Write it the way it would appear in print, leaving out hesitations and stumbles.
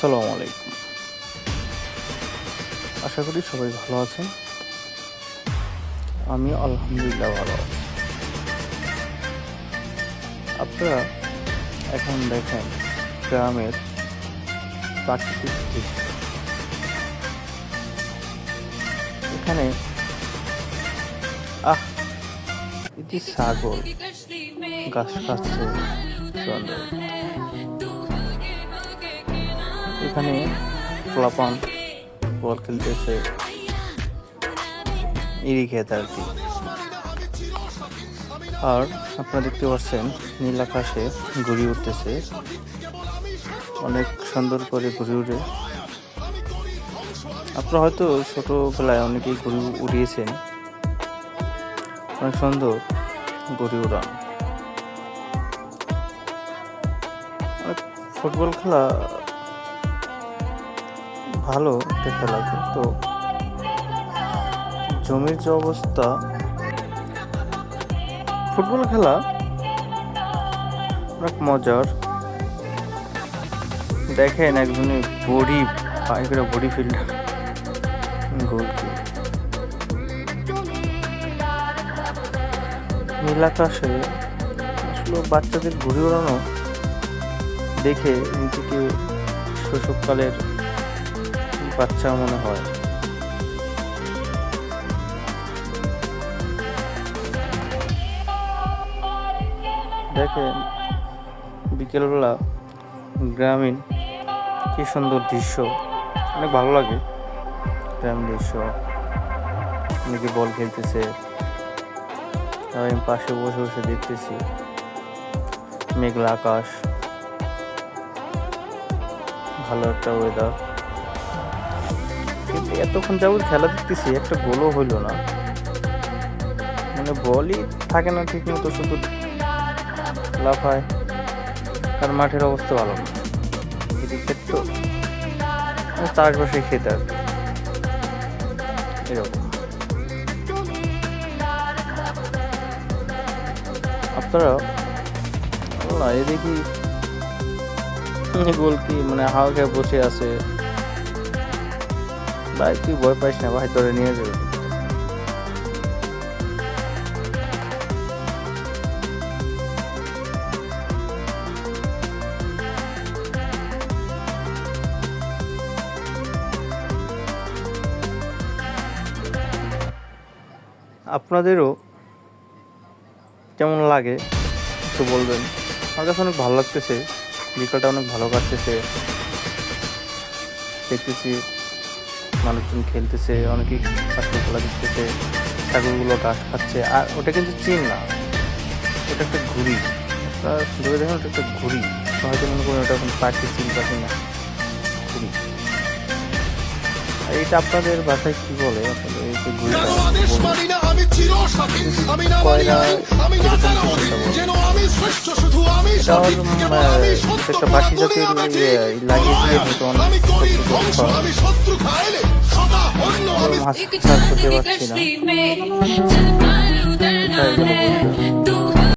আসসালামু আলাইকুম। আশা করি সবাই ভালো আছেন। আমি আলহামদুলিল্লাহ ভালো আছি। আপনারা এখন দেখেন গ্রামের প্রাকৃতিক দৃশ্য। এখানে এটি ছাগল ঘাস খাচ্ছে সুন্দর। এখানে পোলাপান বল খেলতেছে, ইরি খেত আর কি। আর আপনারা দেখতে পাচ্ছেন নীল আকাশে ঘুড়ি উঠতেছে, অনেক সুন্দর করে ঘুড়ি উড়ে। আপনারা হয়তো ছোটবেলায় অনেকেই ঘুড়ি উড়িয়েছেন, অনেক সুন্দর ঘুড়ি উড়ান। ফুটবল খেলা ভালো দেখতে লাগে। তো জমির যে অবস্থা, ফুটবল খেলা অনেক মজার। দেখেন একজনের বডি পায়ে বডি ফিল্ডার গোলকি। নীল আকাশে আসলে বাচ্চাদের ঘুড়ি ওড়ানো দেখে নিজেকে শৈশবকালের বাচ্চা মনে হয়। দেখেন বিকেলবেলা গ্রামীণ কি সুন্দর দৃশ্য, অনেক ভালো লাগে। গ্রামীণ দৃশ্য, অনেকে বল খেলতেছে, আমি পাশে বসে বসে দেখতেছি। মেঘলা আকাশ, ভালো একটা ওয়েদার। কিন্তু এতক্ষণ যাবত খেলা দেখতেছি, একটা গোলও হইল না। মানে বলই থাকে না ঠিক মতো, শুধু লাফায়। কারণ মাঠের অবস্থা ভালো না, ক্রিকেট তো চাষবাসে খেতে আর কি এরকম। আপনারা এদিকে গোলকি মানে হাওয়া খেয়ে বসে আছে। ভাই তুই ভয় পাইস না ভাই, ধরে নিয়ে যাবে। আপনাদেরও কেমন লাগে একটু বলবেন। আমার কাছে অনেক ভালো লাগতেছে, বিকালটা অনেক ভালো কাটতেছে। দেখতেছি মানুষজন খেলতেছে, অনেকেই কাশি খেলা দেখতেছে, ছাগলগুলো ঘাস খাচ্ছে। আর ওটা কিন্তু চিন না, ওটা একটা ঘুড়ি। আপনারা সুন্দর দেখেন, ওটা একটা ঘুড়ি। হয়তো মনে করেন ওটা এখন পাখি, চিন পাখি না, ঘুড়ি। এইটা আপনাদের বাসায় কি বলে? আপনাদের এই যে ঘুড়িটা একটা বাসি জাতীয় লাগিয়ে দিয়ে হয়তো অনেক মাছ করতে পারছি না।